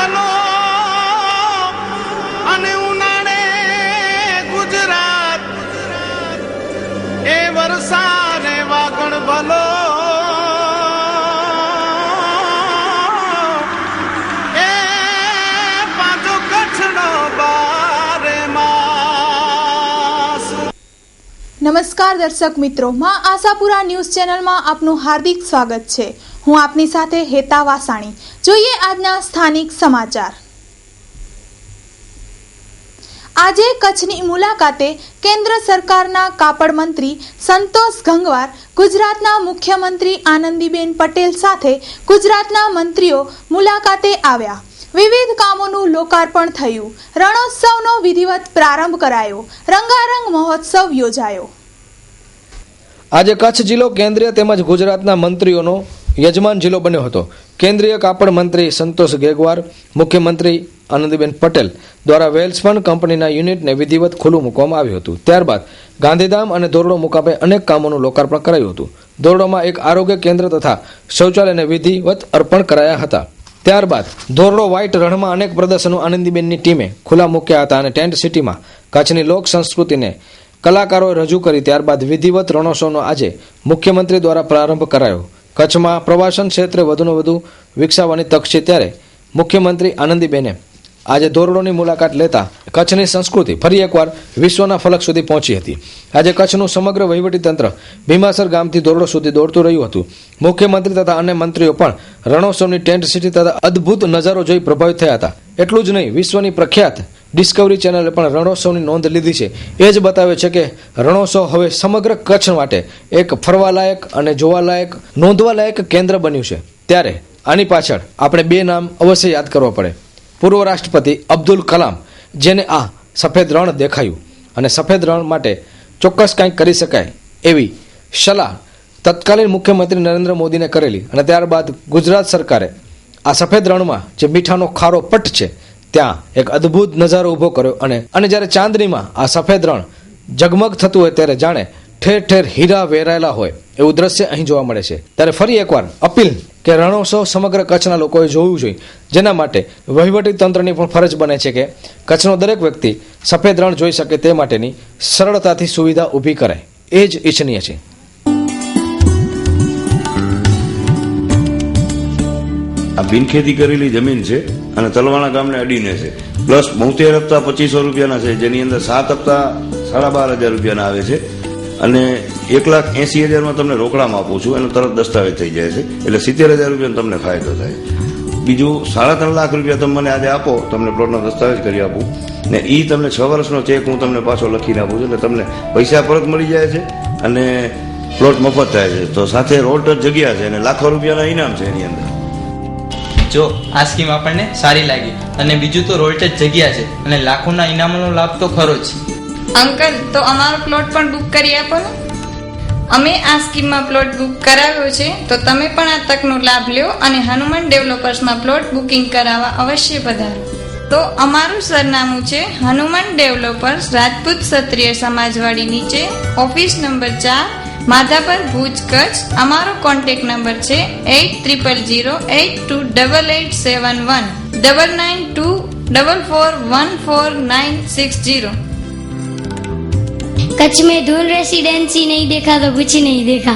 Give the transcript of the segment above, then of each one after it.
ભલો અને ઉનાળે ગુજરાત એ વરસાદ વાગણ ભલો એ પાછો કચ્છનો બારે માસ। નમસ્કાર દર્શક મિત્રો, માં આશાપુરા ન્યૂઝ ચેનલમાં આપનું હાર્દિક સ્વાગત છે। હું આપની સાથે હેતા વાસાણી। જોઈએ આજના સ્થાનિક સમાચાર। આજે કચ્છની મુલાકાતે કેન્દ્ર સરકારના કાપડ મંત્રી સંતોષ ગંગવાર, ગુજરાતના મુખ્યમંત્રી આનંદીબેન પટેલ સાથે ગુજરાતના મંત્રીઓ મુલાકાતે આવ્યા। વિવિધ કામોનું લોકાર્પણ થયું। રણોત્સવનો વિધિવત પ્રારંભ કરાયો। રંગારંગ મહોત્સવ યોજાયો। આજે કચ્છ જિલ્લો કેન્દ્રીય તેમજ ગુજરાતના મંત્રીઓનો યજમાન જિલ્લો બન્યો હતો। કેન્દ્રીય કાપડ મંત્રી સંતોષ ગેગવાર, મુખ્યમંત્રી આનંદીબેન પટેલ દ્વારા વેલ્સપન કંપનીના યુનિટને વિધિવત ખુલ્લું મૂકવામાં આવ્યું હતું। ત્યારબાદ ગાંધીધામ અને ધોરડો મુકામે અનેક કામોનું લોકાર્પણ કરાયું હતું। ધોરડોમાં એક આરોગ્ય કેન્દ્ર તથા શૌચાલયને વિધિવત અર્પણ કરાયા હતા। ત્યારબાદ ધોરડો વ્હાઇટ રણમાં અનેક પ્રદર્શનો આનંદીબેનની ટીમે ખુલ્લા મૂક્યા હતા અને ટેન્ટ સિટીમાં કચ્છની લોક સંસ્કૃતિને કલાકારોએ રજૂ કરી। ત્યારબાદ વિધિવત રણોત્સવનો આજે મુખ્યમંત્રી દ્વારા પ્રારંભ કરાયો। કચ્છમાં પ્રવાસન ક્ષેત્રે વધુને વધુ વિકસાવવાની તક છે, ત્યારે મુખ્યમંત્રી આનંદીબેને આજે ધોરડોની મુલાકાત લેતા કચ્છની સંસ્કૃતિ ફરી એકવાર વિશ્વના ફલક સુધી પહોંચી હતી। આજે કચ્છનું સમગ્ર વહીવટીતંત્ર ભીમાસર ગામથી ધોરડો સુધી દોડતું રહ્યું હતું। મુખ્યમંત્રી તથા અન્ય મંત્રીઓ પણ રણોત્સવની ટેન્ટ સિટી તથા અદ્ભુત નજારો જોઈ પ્રભાવિત થયા હતા। એટલું જ નહીં, વિશ્વની પ્રખ્યાત ડિસ્કવરી ચેનલે પણ રણોત્સવની નોંધ લીધી છે। એ જ બતાવે છે કે રણોત્સવ હવે સમગ્ર કચ્છ માટે એક ફરવાલાયક અને જોવાલાયક, નોંધવાલાયક કેન્દ્ર બન્યું છે। ત્યારે આની પાછળ આપણે બે નામ અવશ્ય યાદ કરવા પડે। પૂર્વ રાષ્ટ્રપતિ અબ્દુલ કલામ, જેને આ સફેદ રણ દેખાયું અને સફેદ રણ માટે ચોક્કસ કંઈક કરી શકાય એવી સલાહ તત્કાલીન મુખ્યમંત્રી નરેન્દ્ર મોદીને કરેલી, અને ત્યારબાદ ગુજરાત સરકારે આ સફેદ રણમાં જે મીઠાનો ખારો પટ્ટ છે ત્યાં એક અદ્ભુત નજારો ઊભો કર્યો અને જ્યારે ચાંદનીમાં આ સફેદ રણ ઝગમગ થતું હોય ત્યારે જાણે ઠેર ઠેર હીરા વેરાયેલા હોય એવું દ્રશ્ય અહીં જોવા મળે છે। ત્યારે ફરી એકવાર અપીલ કે રણોત્સવ સમગ્ર કચ્છના લોકોએ જોવું જોઈએ, જેના માટે વહીવટી તંત્રની પણ ફરજ બને છે કે કચ્છનો દરેક વ્યક્તિ સફેદ રણ જોઈ શકે તે માટેની સરળતાથી સુવિધા ઊભી કરાય, એ જ ઈચ્છનીય છે। આ બિનખેતી કરેલી જમીન છે અને તલવાણા ગામને અડીને છે, પ્લસ 72 હપ્તા 2500 રૂપિયાના છે, જેની અંદર 7 હપ્તા 12,500 રૂપિયાના આવે છે અને 1,80,000 તમને રોકડામાં આપું છું, એનો તરત દસ્તાવેજ થઈ જાય છે, એટલે 70,000 રૂપિયાનો તમને ફાયદો થાય। બીજું 3.5 લાખ રૂપિયા તમે મને આજે આપો, તમને પ્લોટનો દસ્તાવેજ કરી આપું ને એ તમને 6 વર્ષનો ચેક હું તમને પાછો લખીને આપું છું, એટલે તમને પૈસા પરત મળી જાય છે અને પ્લોટ મફત થાય છે। તો સાથે રોડ ટચ જગ્યા છે અને લાખો રૂપિયાના ઇનામ છે એની અંદર। જો આ સ્કીમ આપણને સારી લાગી અને બીજું તો રોડ ટચ જગ્યા છે અને લાખોના ઇનામોનો લાભ તો ખરો જ। અંકલ, તો અમારો પ્લોટ પણ બુક કરી આપો ને। અમે આ સ્કીમમાં પ્લોટ બુક કરાવ્યો છે, તો તમે પણ આ તકનો લાભ લ્યો અને હનુમાન ડેવલપર્સમાં પ્લોટ બુકિંગ કરાવવા અવશ્ય પધારો। તો અમારું સરનામું છે હનુમાન ડેવલપર્સ, રાજપૂત ક્ષત્રિય સમાજવાડી નીચે, ઓફિસ નંબર 4, માધાપર, ભુજ, કચ્છ। અમારો કોન્ટેક્ટ નંબર છે 8000828871 9924414960। कच्छ में धूल रेसिडेंसी नहीं देखा तो कुछ नहीं देखा।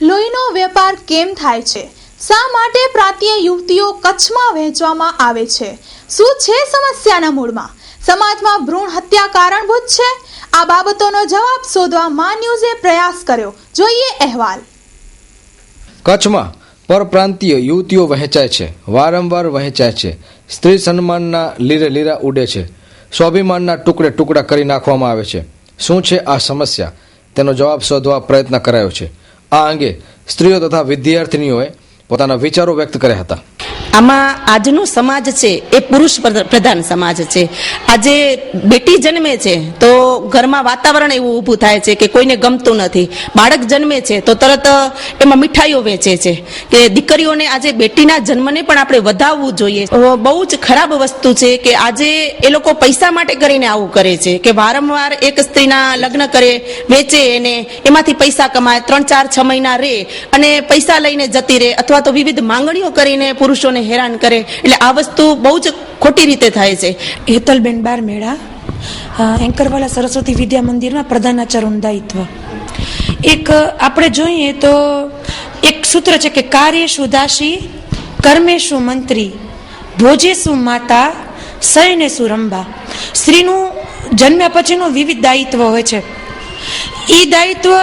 લોહીનો વેપાર કેમ થાય છે? શા માટે પ્રાંતીય યુવતીઓ કચ્છમાં વહેંચવામાં આવે છે? શું છે સમસ્યાના મૂળમાં? સમાજમાં ભ્રૂણ હત્યા કારણભૂત છે? આ બાબતોનો જવાબ શોધવા મા ન્યૂઝે પ્રયાસ કર્યો। જોઈએ અહેવાલ। કચ્છમાં પરપ્રાંતીય યુવતીઓ વહેંચાય છે, વારંવાર વહેંચાય છે। સ્ત્રી સન્માનના લીરે લીરા ઉડે છે, સ્વાભિમાનના ટુકડે ટુકડા કરી નાખવામાં આવે છે। શું છે આ સમસ્યા? તેનો જવાબ શોધવા પ્રયત્ન કરાયો છે। આ અંગે સ્ત્રીઓ તથા વિદ્યાર્થીનીઓએ પોતાના વિચારો વ્યક્ત કર્યા હતા। આમાં આજનો સમાજ છે એ પુરુષ પ્રધાન સમાજ છે। આજે બેટી જન્મે છે તો ઘરમાં વાતાવરણ એવું ઊભું થાય છે કે કોઈને ગમતું નથી। બાળક જન્મે છે તો તરત એમાં મીઠાઈઓ વેચે છે કે દીકરીઓને આજે બેટીના જન્મને પણ આપણે વધાવવું જોઈએ। બહુ જ ખરાબ વસ્તુ છે કે આજે એ લોકો પૈસા માટે કરીને આવું કરે છે કે વારંવાર એક સ્ત્રીના લગ્ન કરે, વેચે, એને એમાંથી પૈસા કમાય, 3, 4, 6 મહિના રહે અને પૈસા લઈને જતી રહે, અથવા તો વિવિધ માંગણીઓ કરીને પુરુષોને હેરાન કરે, એટલે આ વસ્તુ બહુ જ ખોટી રીતે થાય છે. હેતલબેન બારમેળા, એન્કરવાલા સરસ્વતી વિદ્યા મંદિરમાં પ્રધાનાચાર્યનું દાયિત્વ. એક આપણે જોઈએ તો એક સૂત્ર છે કે કાર્યેષુ દાસી, કર્મેષુ મંત્રી, ભોજેષુ માતા, શયનેષુ રંભા. સ્ત્રીનું જન્મ્યા પછીનું વિવિધ દાયિત્વ હોય છે. એ દાયિત્વ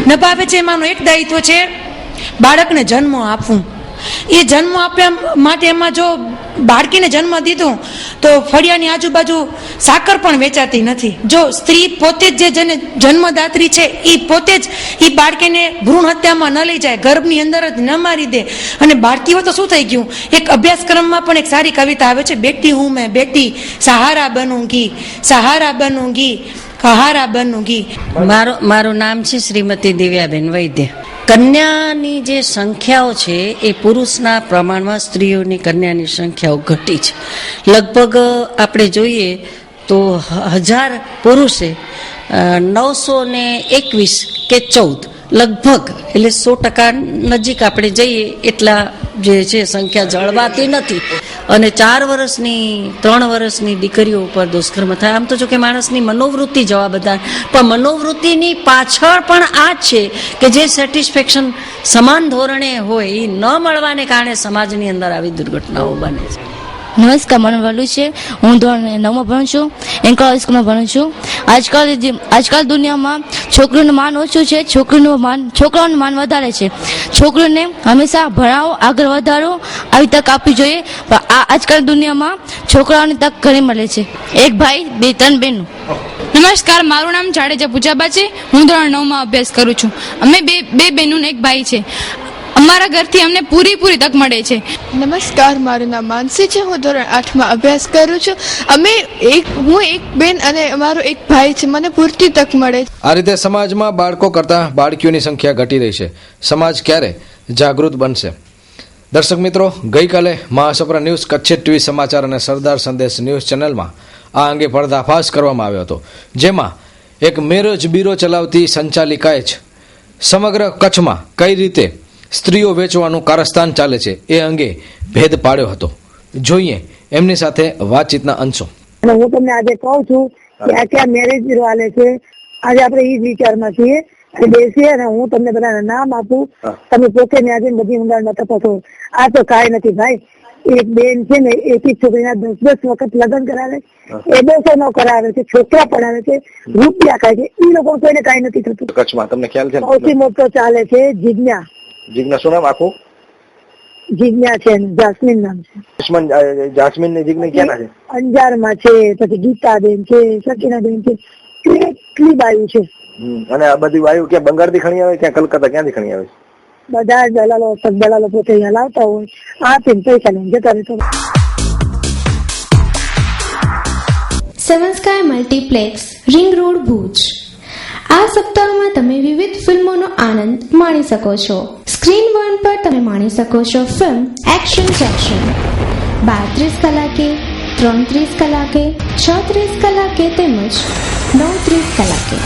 નભાવે છે. એમાંનું એક દાયિત્વ છે બાળકને જન્મ આપવું. એ જન્મ આપ્યા માટે એમાં જો બાળકીને જન્મ દીધો તો ફળિયાની આજુબાજુ સાકર પણ વેચાતી નથી. જો સ્ત્રી પોતે જ જેને જન્મદાત્રી છે એ પોતે જ એ બાળકીને ભ્રૂણ હત્યામાં ન લઈ જાય, ગર્ભની અંદર જ ન મારી દે. અને બાળકીઓ તો શું થઈ ગયું, એક અભ્યાસક્રમમાં પણ એક સારી કવિતા આવે છે, બેટી હું મેં બેટી સહારા બનૂંગી, સહારા બનૂંગી, સહારા બનૂંગી. મારું નામ છે શ્રીમતી દિવ્યાબેન વૈદ્ય. કન્યાની જે સંખ્યાઓ છે એ પુરુષના પ્રમાણમાં સ્ત્રીઓની કન્યાની સંખ્યાઓ ઘટી છે. લગભગ આપણે જોઈએ તો 1000 પુરુષે 921 કે 14 લગભગ, એટલે 100% નજીક આપણે જઈએ એટલા જે છે સંખ્યા જળવાતી નથી. અને 4 વર્ષની 3 વર્ષની દીકરીઓ ઉપર દુષ્કર્મ થાય. આમ તો જો કે માણસની મનોવૃત્તિ જવાબદાર, પણ મનોવૃત્તિની પાછળ પણ આ જ છે કે જે સેટિસ્ફેક્શન સમાન ધોરણે હોય એ ન મળવાને કારણે સમાજની અંદર આવી દુર્ઘટનાઓ બને છે. નમસ્કાર, મારું વલુ છે. હું ધોરણ 9માં ભણું છું, એન્કર સ્કૂલમાં ભણું છું. આજકાલ દુનિયામાં છોકરીનું માન ઓછું છે, છોકરાઓનું માન વધારે છે. છોકરીઓને હંમેશા ભણાવો, આગળ વધારો, આવી તક આપવી જોઈએ. પણ આજકાલ દુનિયામાં છોકરાઓની તક ઘણી મળે છે. એક ભાઈ 2-3 બહેનો. નમસ્કાર, મારું નામ જાડેજા પૂજાબા છે. હું ધોરણ 9માં અભ્યાસ કરું છું. અમે બે બહેનો ને એક ભાઈ છે. અમારા ઘરથી અમને પૂરી તક મળે છે. નમસ્કાર, મારું નામ માનસી છે. હું ધોરણ 8માં અભ્યાસ કરું છું. હું એક બેન અને અમારો એક ભાઈ છે. મને પૂરતી તક મળે છે. આ રીતે સમાજમાં બાળકો કરતાં બાળકીઓની સંખ્યા ઘટી રહી છે. સમાજ ક્યારે જાગૃત બનશે? દર્શક મિત્રો, ગઈકાલે મહાસપરા ન્યૂઝ, કચ્છી ટીવી સમાચાર અને સરદાર સંદેશ ન્યૂઝ ચેનલમાં આ અંગે પર્દાફાશ કરવામાં આવ્યો હતો, જેમાં એક મેરેજ બ્યુરો ચલાવતી સંચાલિકાએ જ સમગ્ર કચ્છમાં કઈ રીતે સ્ત્રીઓ વેચવાનું કારસ્તાન ચાલે છે એ અંગે ભેદ પાડ્યો હતો. જોઈએ એમની સાથે વાતચીતના અંશો. હું તમને આજે કહું છું કે આ ક્યાં મેરેજ બ્યુરો હાલે છે. આજે આપણે એ જ વિચારમાં છીએ બેસીએ અને હું તમને બધાના નામ આપું, તમે પોતે ને આજે બધી ઊંડાણમાં તપાસો. આ તો કાંઈ નથી ભાઈ. એક બેન છે ને એક છોકરીના 10 વખત લગ્ન કરાવે, એ 200 કરાવે છે, છોકરા પડાવે છે, રૂપિયા ખાય છે. એ લોકો કોઈને કાંઈ નથી થતું. કચ્છમાં તમને ખ્યાલ છે સૌથી મોટો ચાલે છે જીજ્ઞા. જીજ્ઞા શું નામ આખું? જીજ્ઞા છે, જાસ્મીન નામ છે. જાસ્મીન ને જીજ્ઞા ક્યાં છે? અંજારમાં છે, પછી ગીતાબેન છે, સકીનાબેન છે, કેટલી બાયું છે. અને આ બધી વાયુ ક્યાં બંગાળથી ખણી આવે, ક્યાં કલકત્તા, ક્યાંથી ખણી આવે? બધા દલાલો પોતે અહીંયા લાવતા હોય, આપીને પૈસા લઈને જતા રહેતા. Seven sky multiplex, ring road, Bhuj. આ સપ્તાહમાં તમે વિવિધ ફિલ્મોનો આનંદ માણી શકો છો. સ્ક્રીન 1 પર તમે માણી શકો છો ફિલ્મ એક્શન જેક્શન 32 કલાકે, 33 કલાકે, 36 કલાકે તેમજ 9:30 કલાકે.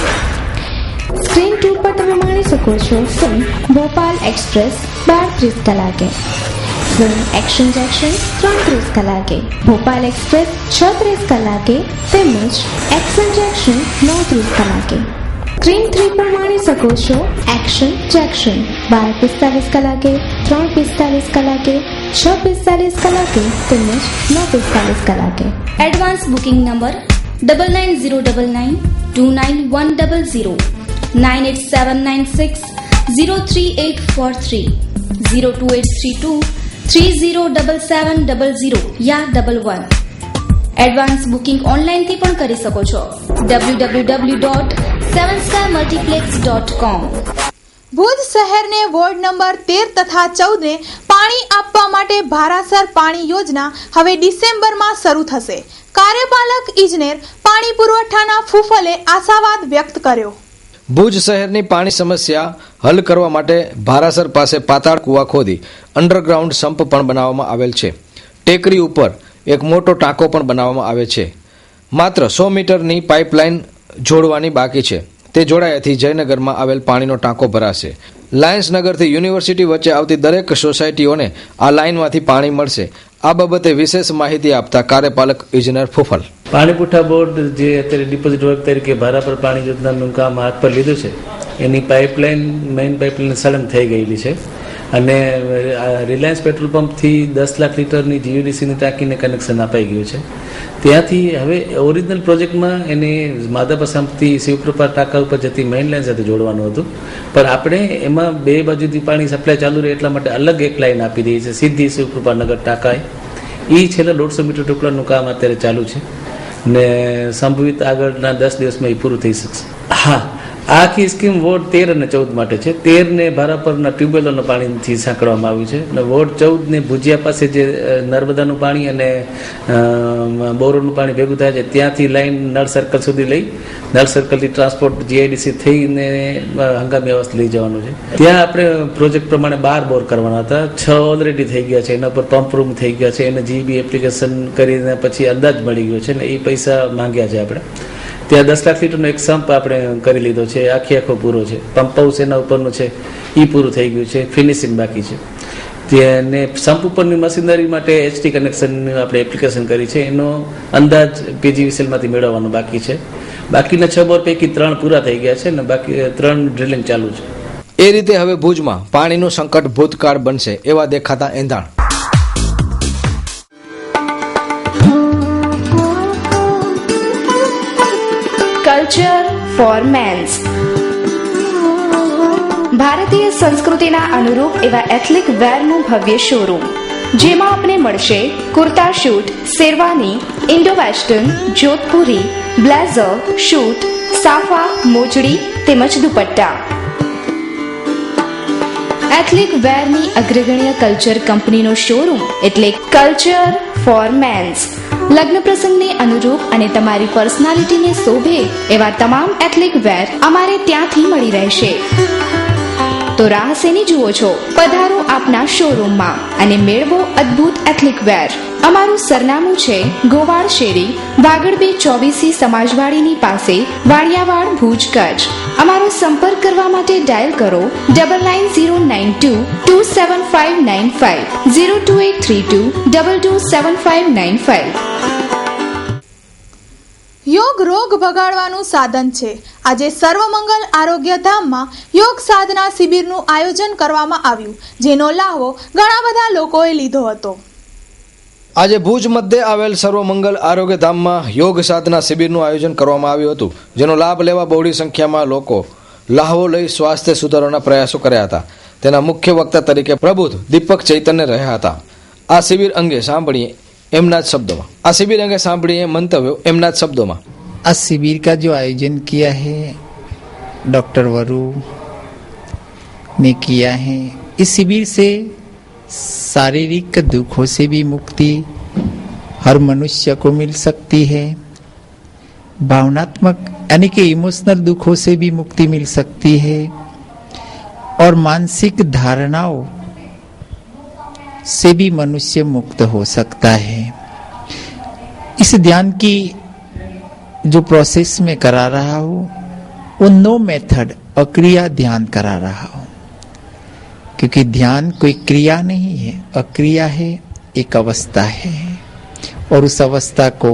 સ્ક્રીન 2 પર તમે માણી શકો છો ફિલ્મ ભોપાલ એક્સપ્રેસ 12:30 કલાકે, ફિલ્મ એક્શન જેક્શન 33 કલાકે, ભોપાલ એક્સપ્રેસ 36 કલાકે તેમજ એક્શન જેક્શન 9:30 કલાકે. સ્ક્રીન 3 પર માણી શકો છો એક્શન જેક્શન 12:45 કલાકે, 3:45 કલાકે, 6:45 કલાકે તેમજ 9:45 કલાકે. એડવાન્સ બુકિંગ નંબર 9909929100, 9879603843, 02832307700 યા 11. એડવાન્સ બુકિંગ ઓનલાઈનથી પણ કરી શકો છો. www.sevenstarmultiplex.com. ભુજ શહેરને વોર્ડ નંબર 13 તથા 14 ને પાણી આપવા માટે ભારાસર પાણી યોજના હવે ડિસેમ્બરમાં શરૂ થશે. કાર્યપાલક ઇજનેર પાણી પુરવઠાના ફૂફલે આશાવાદ વ્યક્ત કર્યો. ભુજ શહેરની પાણી સમસ્યા હલ કરવા માટે ભારાસર પાસે પાતાળ કૂવા ખોદી અંડરગ્રાઉન્ડ સંપ પણ બનાવવામાં આવેલ છે. ટેકરી ઉપર એક મોટો ટાંકો પણ બનાવવામાં આવે છે. માત્ર 100 મીટરની પાઇપલાઇન જોડવાની બાકી છે. તે જોડાયાથી જયનગરમાં આવેલ પાણીનો ટાંકો ભરાશે. લાયન્સ નગરથી યુનિવર્સિટી વચ્ચે આવતી દરેક સોસાયટીઓને આ લાઇનમાંથી પાણી મળશે. આ બાબતે વિશેષ માહિતી આપતા કાર્યપાલક ઇજનેર ફૂફલ. પાણી પુરવઠા બોર્ડ જે અત્યારે ડિપોઝિટ વર્ક તરીકે ભારા પર પાણી યોજનાનું કામ હાથ પર લીધું છે, એની પાઇપલાઇન મેઇન પાઇપલાઇન સળંગ થઈ ગયેલી છે અને રિલાયન્સ પેટ્રોલ પંપથી 10 લાખ લીટરની જીયુડીસીની ટાંકીને કનેક્શન અપાઈ ગયું છે. ત્યાંથી હવે ઓરિજિનલ પ્રોજેક્ટમાં એને માધાપસામથી શિવકૃપા ટાંકા ઉપર જતી મેઇન લાઇન સાથે જોડવાનું હતું, પણ આપણે એમાં બે બાજુથી પાણી સપ્લાય ચાલુ રહે એટલા માટે અલગ એક લાઇન આપી દઈ છે સીધી શિવકૃપાનગર ટાંકાએ. એ છેલ્લા 150 મીટર ટુકડાનું કામ અત્યારે ચાલુ છે ને સંભવિત આગળના 10 દિવસમાં એ પૂરું થઈ શકશે. હા, આખી સ્કીમ વોર્ડ 13 અને 14 માટે છે. 13 ને ભારા પરના ટ્યુબવેલોના પાણીથી સાંકળવામાં આવ્યું છે અને વોર્ડ 14 ને ભુજિયા પાસે જે નર્મદાનું પાણી અને બોરોનું પાણી ભેગું થાય છે ત્યાંથી લાઈન નળ સર્કલ સુધી લઈ નળ સર્કલથી ટ્રાન્સપોર્ટ જીઆઈડીસી થઈને હંગામી અવસ્થા લઈ જવાનું છે. ત્યાં આપણે પ્રોજેક્ટ પ્રમાણે 12 બોર કરવાના હતા, 6 ઓલરેડી થઈ ગયા છે, એના પર પંપ રૂમ થઈ ગયા છે, એને જીબી એપ્લિકેશન કરીને પછી અંદાજ મળી ગયો છે ને એ પૈસા માંગ્યા છે આપણે. ત્યાં 10 લાખ લીટરનો એક સંપ આપણે કરી લીધો છે, આખો પૂરો છે. પંપ હાઉસ એના ઉપરનું છે એ પૂરું થઈ ગયું છે, ફિનિશિંગ બાકી છે. તેને સંપ ઉપરની મશીનરી માટે એચટી કનેક્શનની આપણે એપ્લિકેશન કરી છે, એનો અંદાજ પીજીવીસીએલમાંથી મેળવવાનો બાકી છે. બાકીના 6 બોર પૈકી 3 પૂરા થઈ ગયા છે ને બાકી 3 ડ્રિલિંગ ચાલુ છે. એ રીતે હવે ભુજમાં પાણીનું સંકટ ભૂતકાળ બનશે એવા દેખાતા એંધાણ. Culture for men's. ભારતીય સંસ્કૃતિના અનુરૂપ એવા એથ્નિક વેરનું ભવ્ય શોરૂમ, જેમાં આપને મળશે kurta suit, sherwani, indo western, Jodhpuri, blazer, suit, સાફા, મોજડી તેમજ દુપટ્ટા. એથ્નિક વેરની અગ્રગણ્ય કલ્ચર કંપનીનો શોરૂમ એટલે કલ્ચર ફોર મેન્સ. લગ્ન પ્રસંગને અનુરૂપ અને તમારી પર્સનાલિટીને શોભે એવા તમામ એથ્નિક વેર અમારે ત્યાંથી મળી રહેશે. તો રાહ શેની જુઓ છો? પધારો આપના શોરૂમમાં અને મેળવો અદ્ભુત એથ્નિક વેર. અમારું સરનામું છે ગોવાળ શેરી, વાગડ 2 સમાજવાડીની પાસે, વાડિયાવાડ, ભુજ, કચ્છ. અમારો સંપર્ક કરવા માટે ડાયલ કરો 999092 27595 02832 227595. યોગ રોગ ભગાડવાનું સાધન છે. આજે સર્વમંગલ આરોગ્ય ધામમાં યોગ સાધના શિબિરનું આયોજન કરવામાં આવ્યું, જેનો લાહવો ઘણા બધા લોકોએ લીધો હતો. આજે ભુજ મધ્યે આવેલ સર્વમંગલ આરોગ્ય ધામમાં યોગ સાધના શિબિરનું આયોજન કરવામાં આવ્યું હતું, જેનો લાભ લેવા બહોળી સંખ્યામાં લોકો લાહવો લઈ સ્વાસ્થ્ય સુધારવાના પ્રયાસો કર્યા હતા. તેના મુખ્ય વક્તા તરીકે પ્રબુદ્ધ દીપક ચૈતન્ય રહ્યા હતા. આ શિબિર અંગે સાંભળીએ એમના જ શબ્દોમાં. मंतव्य एमना शब्दों में. आज शिविर का जो आयोजन किया है डॉक्टर वरु ने किया है, इस शिविर से शारीरिक दुखों से भी मुक्ति हर मनुष्य को मिल सकती है, भावनात्मक यानी कि इमोशनल दुखों से भी मुक्ति मिल सकती है और मानसिक धारणाओं से भी मनुष्य मुक्त हो सकता है. इस ध्यान की जो प्रोसेस में करा रहा हूँ वो 9 मेथड अक्रिया ध्यान करा रहा हूँ, क्योंकि ध्यान कोई क्रिया नहीं है, अक्रिया है, एक अवस्था है और उस अवस्था को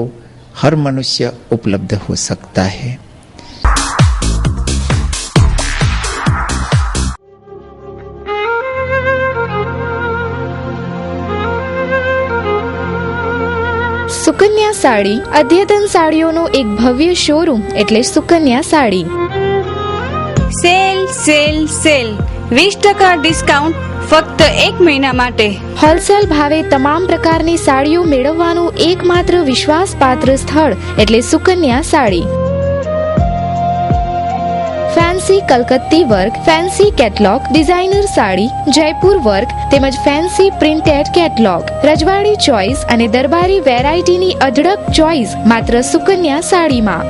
हर मनुष्य उपलब्ध हो सकता है. સુકન્યા સાડી અદ્યતન સાડીઓનો એક ભવ્ય શોરૂમ એટલે Sukanya sari. Sale sale sale 20% discount ફક્ત 1 મહિના માટે. હોલસેલ ભાવે તમામ પ્રકારની સાડીઓ મેળવવાનું એકમાત્ર વિશ્વાસપાત્ર સ્થળ એટલે સુકન્યા સાડી. ફેન્સી કલકત્તી work, fancy catalogue, designer sari, Jaipur work તેમજ ફેન્સી પ્રિન્ટેડ કેટલોગ, રજવાડી ચોઇસ અને દરબારી વેરાયટીની અઢળક ચોઇસ માત્ર સુકન્યા સાડીમાં.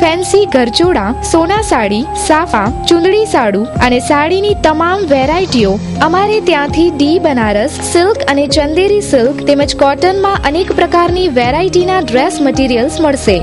ફેન્સી ઘરચોળા, સોના સાડી, સાફા, ચુંદડી સાડુ અને સાડીની તમામ વેરાયટીઓ અમારે ત્યાંથી ડી બનારસ સિલ્ક અને ચંદેરી સિલ્ક તેમજ કોટનમાં અનેક પ્રકારની વેરાયટીના ડ્રેસ મટીરિયલ્સ મળશે.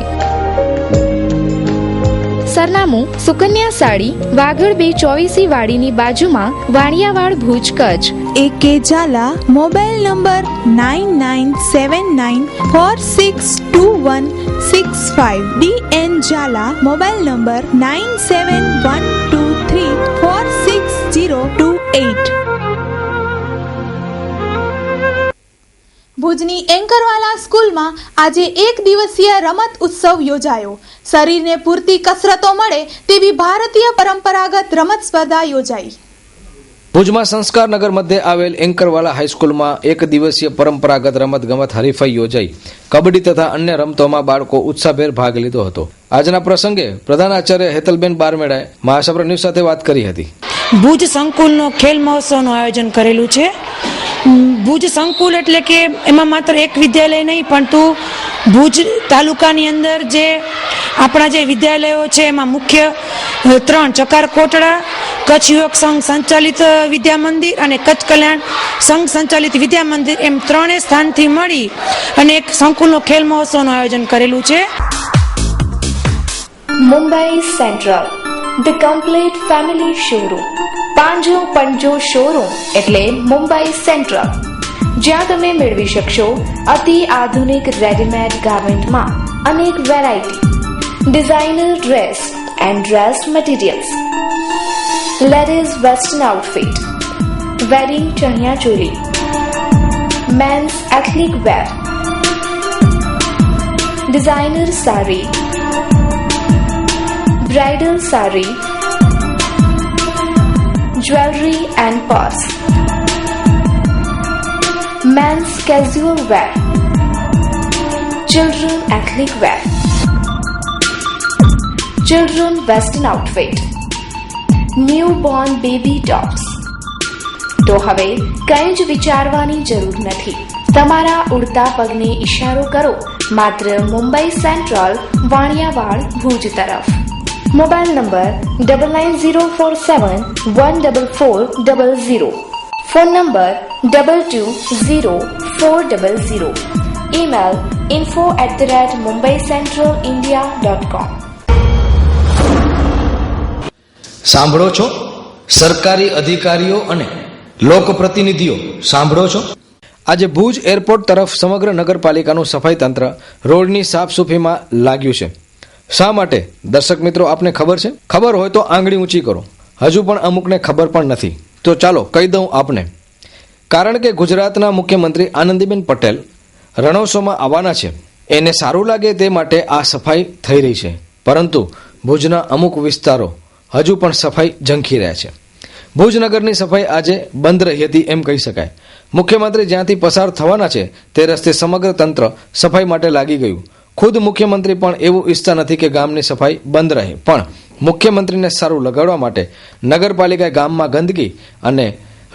સરનામું સુકન્યા સાડી વાગડ 224 વાડીની બાજુમાં Vaniyawad Bhuj Kutch. AK Zala mobile number 9979462165. DN Zala mobile number 9712346028. ભુજની એન્કરવાલા સ્કૂલમાં આજે એક દિવસીય રમત ઉત્સવ યોજાયો. શરીરને પૂરતી કસરતો મળે તેવી ભારતીય પરંપરાગત રમત સ્પર્ધા યોજાઈ. ભુજમાં સંસ્કારનગર મધ્યે આવેલ એન્કરવાલા હાઈસ્કૂલમાં એક દિવસીય પરંપરાગત રમત ગમત હરીફાઈ યોજાઈ. કબડ્ડી તથા અન્ય રમતોમાં બાળકો ઉત્સાહભેર ભાગ લીધો હતો. આજના પ્રસંગે પ્રધાનાચાર્ય હેતલબેન બારમેડાએ મહાસાગર ન્યૂઝ સાથે વાત કરી હતી. ભુજ સંકુલનો ખેલ મહોત્સવનું આયોજન કરેલું છે. ભુજ સંકુલ એટલે કે એમાં માત્ર એક વિદ્યાલય નહીં, પરંતુ ભુજ તાલુકાની અંદર જે આપણા જે વિદ્યાલયો છે એમાં મુખ્ય 3 ચકાર કોટડા, કચ્છ યુવક સંઘ સંચાલિત વિદ્યા મંદિર અને કચ્છ કલ્યાણ સંઘ સંચાલિત વિદ્યા મંદિર એમ 3 સ્થાનથી મળી અને એક સંકુલનો ખેલ મહોત્સવનું આયોજન કરેલું છે. Mumbai central the complete family showroom. પાંજો પંજો શોરૂમ એટલે મુંબઈ સેન્ટ્રલ, જ્યાં તમે મેળવી શકશો અતિ આધુનિક રેડીમેડ ગાર્મેન્ટમાં અનેક variety, designer dress and dress materials, ladies western outfit, wedding chaniya choli, men's ethnic wear, designer sari, bridal sari, jewelry and purse, men's casual wear, children ethnic wear, children western outfit, newborn baby tops. તો હવે કંઈ જ વિચારવાની જરૂર નથી. તમારા ઉડતા પગને ઈશારો કરો માત્ર મુંબઈ સેન્ટ્રલ વાણિયાવાડ ભુજ તરફ. Mobile number 9904714400, phone number 220400, email info@mumbaicentralindia.com. સાંભળો છો સરકારી અધિકારીઓ અને લોકપ્રતિનિધિઓ, સાંભળો છો. આજે ભુજ એરપોર્ટ તરફ સમગ્ર નગરપાલિકાનું સફાઈ તંત્ર રોડની સાફસૂફીમાં લાગ્યું છે. શા માટે દર્શક મિત્રો આપને ખબર છે? ખબર હોય તો આંગળી ઊંચી કરો. હજુ પણ અમુકને ખબર પણ નથી. તો ચાલો કહી દઉં આપને. કારણ કે ગુજરાતના મુખ્યમંત્રી આનંદીબેન પટેલ રણોત્સવમાં આવવાના છે. એને સારું લાગે તે માટે આ સફાઈ થઈ રહી છે. પરંતુ ભુજના અમુક વિસ્તારો હજુ પણ સફાઈ ઝંખી રહ્યા છે. ભુજનગરની સફાઈ આજે બંધ રહી હતી એમ કહી શકાય. મુખ્યમંત્રી જ્યાંથી પસાર થવાના છે તે રસ્તે સમગ્ર તંત્ર સફાઈ માટે લાગી ગયું. ખુદ મુખ્યમંત્રી પણ એવું ઈચ્છતા નથી કે ગામની સફાઈ બંધ રહે, પણ મુખ્યમંત્રીને સારું લગાડવા માટે નગરપાલિકાએ ગામમાં ગંદકી અને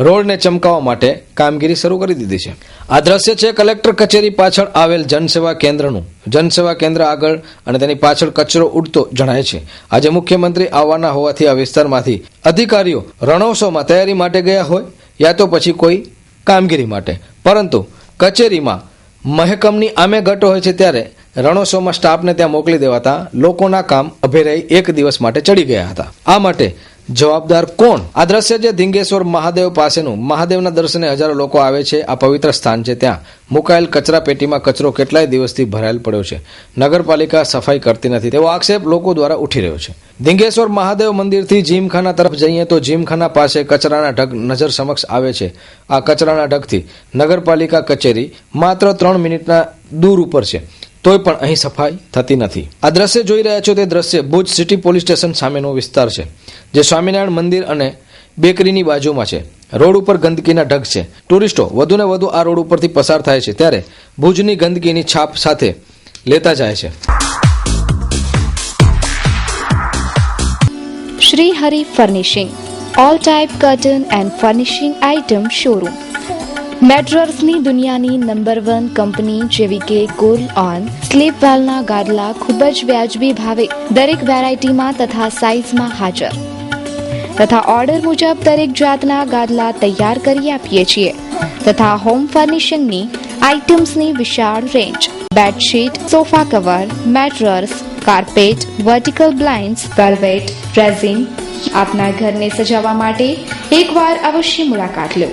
રોડને ચમકાવવા માટે કામગીરી શરૂ કરી દીધી છે. આ દ્રશ્ય છે કલેક્ટર કચેરી પાછળ આવેલ જનસેવા કેન્દ્રનું. જનસેવા કેન્દ્ર આગળ અને તેની પાછળ કચરો ઉડતો જણાય છે. આજે મુખ્યમંત્રી આવવાના હોવાથી આ વિસ્તારમાંથી અધિકારીઓ રણોત્સવમાં તૈયારી માટે ગયા હોય યા તો પછી કોઈ કામગીરી માટે, પરંતુ કચેરીમાં મહેકમની આમે ઘટો હોય છે ત્યારે રણોત્સવમાં સ્ટાફને ત્યાં મોકલી દેવાતા લોકોના કામ અભેરાઈ એક દિવસ માટે ચડી ગયા હતા. આ માટે જવાબદાર કોણ? આ દ્રશ્ય જે ધીંગેશ્વર મહાદેવ પાસેનું. મહાદેવના દર્શને હજારો લોકો આવે છે. આ પવિત્ર સ્થાન છે. ત્યાં મુકાયેલ કચરા પેટીમાં કચરો કેટલાય દિવસથી ભરાયેલ પડ્યો છે. નગરપાલિકા સફાઈ કરતી નથી તેવો આક્ષેપ લોકો દ્વારા ઉઠી રહ્યો છે. ધીંગેશ્વર મહાદેવ મંદિરથી જીમખાના તરફ જઈએ તો જીમખાના પાસે કચરાના ઢગ નજર સમક્ષ આવે છે. આ કચરાના ઢગથી નગરપાલિકા કચેરી માત્ર 3 મિનિટના દૂર ઉપર છે. તોય પણ અહીં સફાઈ થતી નથી. આ દ્રશ્ય જોઈ રહ્યા છો તે દ્રશ્ય ભુજ સિટી પોલીસ સ્ટેશન સામેનો વિસ્તાર છે, જે સ્વામિનારાયણ મંદિર અને બેકરીની બાજુમાં છે. રોડ ઉપર ગંદકીના ઢગ છે. ટુરિસ્ટો વધુને વધુ આ રોડ ઉપરથી પસાર થાય છે ત્યારે ભુજની ગંદકીની છાપ સાથે લેતા જાય છે. Shri Hari furnishing, all type curtain and furnishing item showroom. મેટ્રોસની દુનિયાની નંબર 1 કંપની જેવી કે કુલ ઓન, સ્લીપ વેલના ગાદલા ખૂબ જ વ્યાજબી ભાવે દરેક વેરાયટીમાં તથા સાઇઝમાં હાજર તથા ઓર્ડર મુજબ દરેક જાતના ગાદલા તૈયાર કરી આપીએ છીએ તથા હોમ ફર્નિશિંગની આઇટમ્સની વિશાળ range, bedsheet, sofa cover, mattress, carpet, vertical blinds, velvet, resin. આપના ઘરને સજાવવા માટે એકવાર અવશ્ય મુલાકાત લો.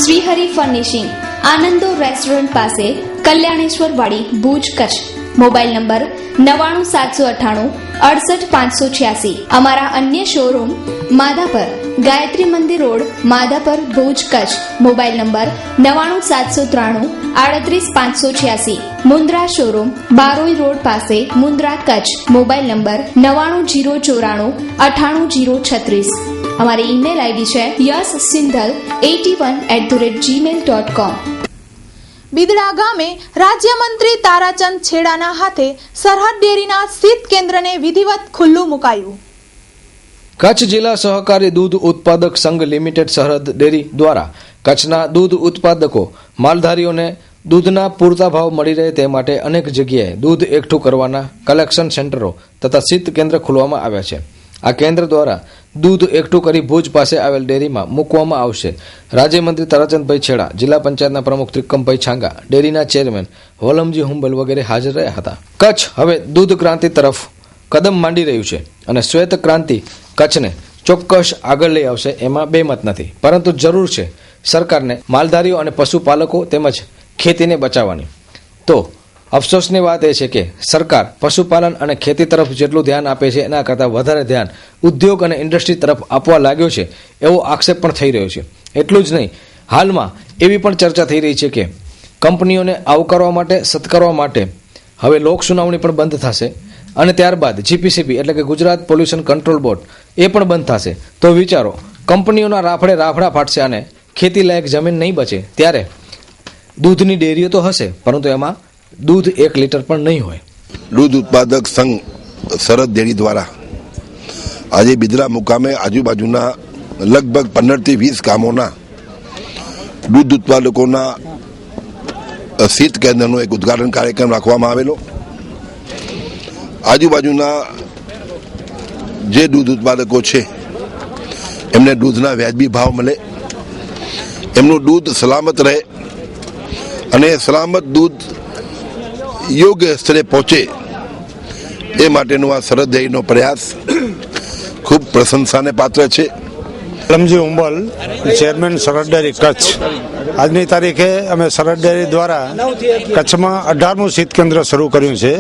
શ્રીહરિ ફર્નિશિંગ, આનંદો રેસ્ટોરન્ટ પાસે, કલ્યાણેશ્વર વાડી, ભુજ, કચ્છ. Mobile number 99 798 68 586. અમારા અન્ય શોરૂમ માધાપર, ગાયત્રી મંદિર road, Madhapar, Bhuj, Kutch. Mobile number 99 793 38 586. Mundra showroom Baroi road પાસે, મુન્દ્રા, કચ્છ. Mobile number 99 094 98 036. અમારી ઈમેલ આઈડી છે yassinghal81@gmail.com. બિદડા ગામે રાજ્યમંત્રી તારાચંદ છેડાના હાથે સરહદ ડેરીના શીત કેન્દ્રને વિધિવત ખુલ્લું મુકાયું. કચ્છ જિલ્લા સહકારી દૂધ ઉત્પાદક સંઘ લિમિટેડ સરહદ ડેરી દ્વારા કચ્છના દૂધ ઉત્પાદકો માલધારીઓને દૂધના પૂરતા ભાવ મળી રહે તે માટે અનેક જગ્યાએ દૂધ એકઠું કરવાના કલેક્શન સેન્ટરો તથા શીત કેન્દ્ર ખોલવામાં આવ્યા છે. આ કેન્દ્ર દ્વારા દૂધ એકઠું કરી ભુજ પાસે આવેલ ડેરીમાં મૂકવામાં આવશે. રાજ્યમંત્રી તારાચંદભાઈ છેડા, જિલ્લા પંચાયતના પ્રમુખ ત્રિકમભાઈ છાંગા, ડેરીના ચેરમેન વલમજી હુંબલ વગેરે હાજર રહ્યા હતા. કચ્છ હવે દૂધ ક્રાંતિ તરફ કદમ માંડી રહ્યું છે અને શ્વેત ક્રાંતિ કચ્છને ચોક્કસ આગળ લઈ આવશે એમાં બેમત નથી, પરંતુ જરૂર છે સરકારને માલધારીઓ અને પશુપાલકો તેમજ ખેતીને બચાવવાની. તો અફસોસની વાત એ છે કે સરકાર પશુપાલન અને ખેતી તરફ જેટલું ધ્યાન આપે છે એના કરતાં વધારે ધ્યાન ઉદ્યોગ અને ઇન્ડસ્ટ્રી તરફ આપવા લાગ્યો છે એવો આક્ષેપ પણ થઈ રહ્યો છે. એટલું જ નહીં, હાલમાં એવી પણ ચર્ચા થઈ રહી છે કે કંપનીઓને આવકારવા માટે, સત્કારવા માટે હવે લોક સુનાવણી પણ બંધ થશે અને ત્યારબાદ જીપીસીબી એટલે કે ગુજરાત પોલ્યુશન કંટ્રોલ બોર્ડ એ પણ બંધ થશે. તો વિચારો, કંપનીઓના રાફડે રાફડા ફાટશે અને ખેતી લાયક જમીન નહીં બચે ત્યારે દૂધની ડેરીઓ તો હશે, પરંતુ એમાં દૂધ 1 લીટર પણ નહીં હોય. દૂધ ઉત્પાદક સંઘ સરહદ ડેરી દ્વારા આજે બિદડા મુકામે આજુબાજુના લગભગ 15 થી 20 ગામોના દૂધ ઉત્પાદકોના શીત કેન્દ્રનો એક ઉદ્ઘાટન કાર્યક્રમ રાખવામાં આવેલો. આજુબાજુના જે દૂધ ઉત્પાદકો છે એમને દૂધના વ્યાજબી ભાવ મળે, એમનું દૂધ સલામત રહે અને સલામત દૂધ યોગ્ય સ્તરે પહોંચે એ માટેનો આ સરહદ ડેરીનો પ્રયાસ ખૂબ પ્રશંસાને પાત્ર છે. વલમજી હુંબલ, ચેરમેન સરહદ ડેરી કચ્છ. આજની તારીખે અમે સરહદ ડેરી દ્વારા કચ્છમાં 18મું શીત કેન્દ્ર શરૂ કર્યું છે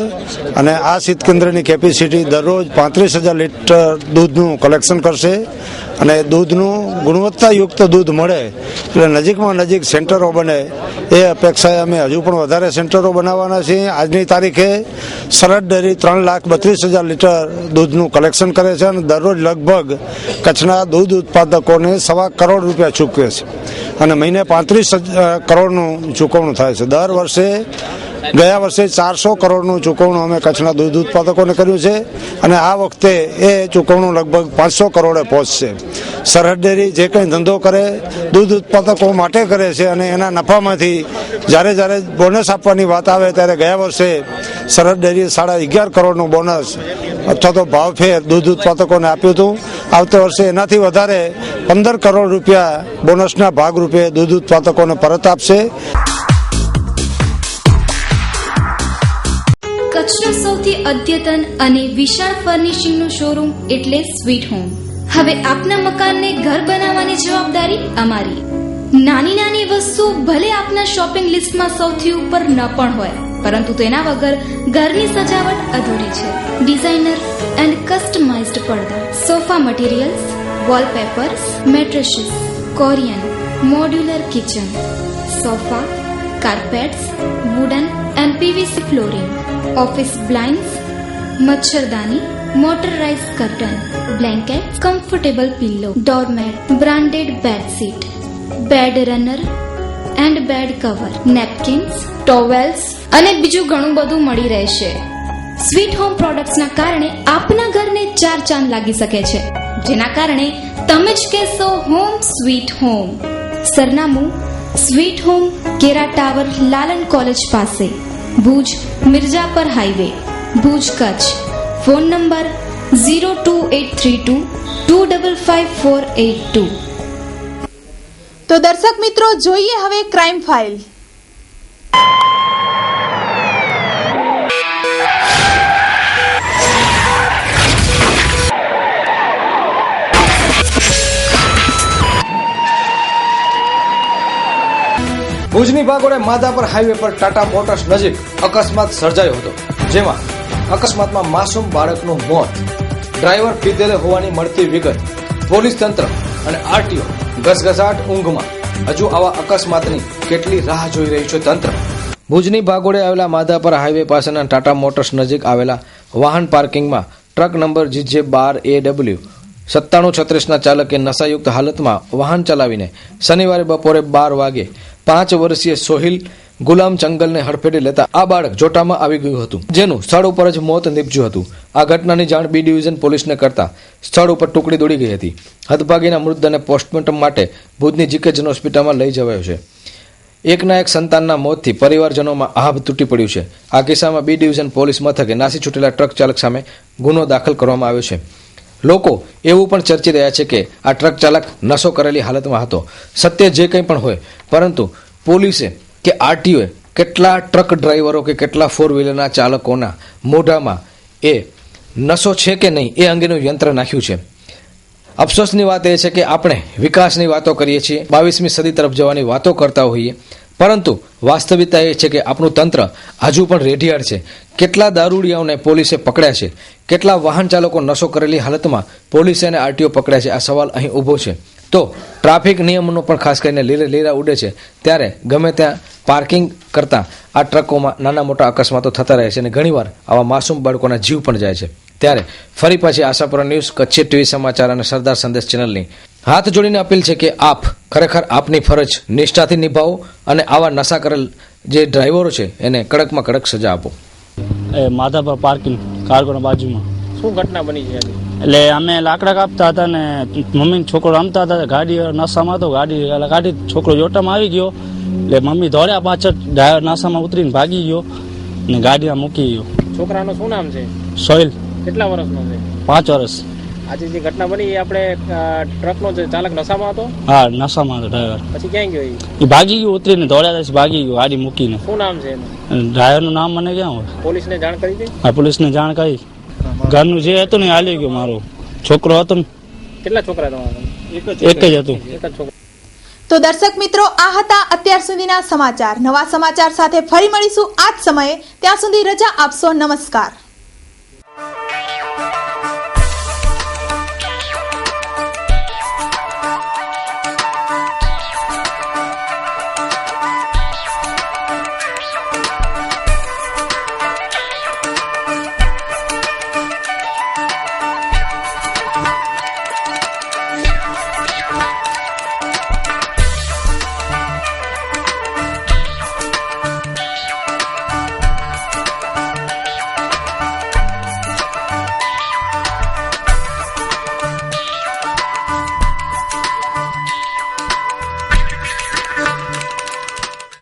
અને આ શીત કેન્દ્રની કેપેસિટી દરરોજ 35,000 લીટર દૂધનું કલેક્શન કરશે અને દૂધનું ગુણવત્તાયુક્ત દૂધ મળે એટલે નજીકમાં નજીક સેન્ટરો બને એ અપેક્ષાએ અમે હજુ પણ વધારે સેન્ટરો બનાવવાના છીએ. આજની તારીખે સરહદ ડેરી 3,32,000 લીટર દૂધનું કલેક્શન કરે છે અને દરરોજ લગભગ કચ્છના દૂધ ઉત્પાદકોને ₹1.25 કરોડ ચૂકવે છે અને મહિને 35 કરોડનું ચૂકવણું થાય છે. દર વર્ષે ગયા વર્ષે 400 કરોડનું ચૂકવણું અમે કચ્છના દૂધ ઉત્પાદકોને કર્યું છે અને આ વખતે એ ચૂકવણું લગભગ 500 કરોડે પહોંચશે. સરહદ ડેરી જે કંઈ ધંધો કરે દૂધ ઉત્પાદકો માટે કરે છે અને એના નફામાંથી જ્યારે બોનસ આપવાની વાત આવે ત્યારે ગયા વર્ષે સરહદ ડેરીએ 11.5 કરોડનું બોનસ અથવા તો ભાવફેર દૂધ ઉત્પાદકોને આપ્યું હતું. આવતા વર્ષે એનાથી વધારે 15 કરોડ રૂપિયા બોનસના ભાગરૂપે દૂધ ઉત્પાદકોને પરત આપશે. કચ્છનું સૌથી અદ્યતન અને વિશાળ ફર્નિશિંગનું શોરૂમ એટલે સ્વીટ હોમ. હવે આપના મકાનને ઘર બનાવવાની જવાબદારી અમારી. નાની નાની વસ્તુ ભલે આપના શોપિંગ લિસ્ટમાં સૌથી ઉપર ન પણ હોય, પરંતુ તેના વગર ઘરની સજાવટ અધૂરી છે. ડિઝાઇનર એન્ડ કસ્ટમાઇઝ્ડ પડદા, sofa materials, wallpapers, mattresses, Corian, modular kitchen, sofa, carpets, wooden and PVC flooring, office blinds, મચ્છરદાની, motorised curtain, blanket, comfortable pillow, doormat, branded bedsheet, bed runner and bed cover, napkins, towels અને બીજું ઘણું બધું મળી રહેશે. Sweet home પ્રોડક્ટ્સના કારણે આપના ઘરને 4 ચાંદ લાગી શકે છે, જેના કારણે તમે જ કહેશો હોમ સ્વીટ હોમ. સરનામું સ્વીટ હોમ, કેરા ટાવર, લાલન કોલેજ પાસે, Bhuj, Mirjapar highway, Bhuj, Kutch. Phone number 02832 255482. તો દર્શક મિત્રો, જોઈએ હવે ક્રાઇમ ફાઇલ. ભુજની ભાગોળે માધાપર હાઈવે પર ટાટા મોટર્સ નજીક અકસ્માત સર્જાયો હતો, જેમાં અકસ્માતમાં માસૂમ બાળકનું મોત. ડ્રાઈવર પીધેલો હોવાની મળતી વિગત. પોલીસ તંત્ર અને આરટીઓ ઘસઘસાટ ઊંઘમાં. હજુ આવા અકસ્માતની કેટલી રાહ જોઈ રહ્યું છે તંત્ર. ભુજની ભાગોળે આવેલા માધાપર હાઈવે પાસેના ટાટા મોટર્સ નજીક આવેલા વાહન પાર્કિંગમાં ટ્રક નંબર GJ12AW 9736ના ચાલકે નશાયુક્ત હાલતમાં વાહન ચલાવીને શનિવારે બપોરે 12 વાગે 5 વર્ષીય સોહિલ ગુલામ ચંગલને હડફેટે લેતા આ બાળક જોટામાં આવી ગયું હતું, જેનું સ્થળ ઉપર જ મોત નીપજ્યું હતું. આ ઘટનાની જાણ બી ડિવિઝન પોલીસને કરતા સ્થળ ઉપર ટુકડી દોડી ગઈ હતી. હતભાગીના મૃતદેહને પોસ્ટમોર્ટમ માટે ભુજની જીકે જન હોસ્પિટલમાં લઈ જવાયો છે. એકના એક સંતાનના મોતથી પરિવારજનોમાં આભ તૂટી પડ્યું છે. આ કિસ્સામાં બી ડિવિઝન પોલીસ મથકે નાસી છૂટેલા ટ્રક ચાલક સામે ગુનો દાખલ કરવામાં આવ્યો છે. લોકો એવું પણ ચર્ચી રહ્યા છે કે આ ટ્રક ચાલક નશો કરેલી હાલતમાં હતો. સત્ય જે કંઈ પણ હોય, પરંતુ પોલીસે કે આરટીઓએ કેટલા ટ્રક ડ્રાઈવરો કે કેટલા ફોર વ્હીલરના ચાલકોના મોઢામાં એ નશો છે કે નહીં એ અંગેનું યંત્ર નાખ્યું છે. અફસોસની વાત એ છે કે આપણે વિકાસની વાતો કરીએ છીએ, 22મી સદી તરફ જવાની વાતો કરતા હોઈએ, પરંતુ વાસ્તવિકતા એ છે કે આપણું તંત્ર હજુ પણ રેઢિયાળ છે. કેટલા દારૂડિયાઓને પોલીસે પકડ્યા છે, કેટલા વાહન ચાલકો નશો કરેલી હાલતમાં પોલીસે અને આરટીઓ પકડ્યા છે, આ સવાલ અહીં ઊભો છે. તો ટ્રાફિક નિયમનો પણ ખાસ કરીને લીરે લીરા ઉડે છે, ત્યારે ગમે ત્યાં પાર્કિંગ કરતા આ ટ્રકોમાં નાના મોટા અકસ્માતો થતા રહે છે અને ઘણીવાર આવા માસૂમ બાળકોના જીવ પણ જાય છે. ત્યારે ફરી પાછી આશાપુરા ન્યૂઝ, કચ્છી ટીવી સમાચાર અને સરદાર સંદેશ ચેનલની હાથ જોડીને અપીલ છે કે આપ ખરેખર આપની ફરજ નિષ્ઠાથી નિભાવો અને આવા નશા કરેલ જે ડ્રાઈવરો છે એને કડકમાં કડક સજા આપો. માધાપર પાર્કિંગ કાર્ગોના બાજુમાં શું ઘટના બની છે? એટલે અમે લાકડા કાપતા હતા ને મમ્મી છોકરો રમતા હતા, ગાડી નશામાં હતો, ગાડી છોકરો જોટામાં આવી ગયો એટલે મમ્મી દોડ્યા પાછળ, ડ્રાઈવર નશામાં ઉતરીને ભાગી ગયો ને ગાડીમાં મૂકી ગયો. છોકરાનું શું નામ છે? સોહિલ. કેટલા વર્ષનો છે? 5 વર્ષ. આજે જે ઘટના બની એ આપણે ટ્રકનો જે ચાલક નશામાં હતો? હા, નશામાં હતો ડ્રાઈવર. પછી ક્યાં ગયો એ? ભાગી ગયો, ઉતરીને દોડ્યા પછી ભાગી ગયો ગાડી મૂકીને. શું નામ છે એનું? ડ્રાઈવરનું નામ મને ક્યાં હોય? પોલીસને જાણ કરી હતી? હા, પોલીસને જાણ કરી. ઘરનું જે હતું ને હાલી ગયો, મારો છોકરો હતો ને. કેટલા છોકરા તમારા? એક જ હતું. તો દર્શક મિત્રો, આ હતા અત્યાર સુધીના સમાચાર. નવા સમાચાર સાથે ફરી મળીશું આ જ સમયે. ત્યાં સુધી રજા આપશો. નમસ્કાર.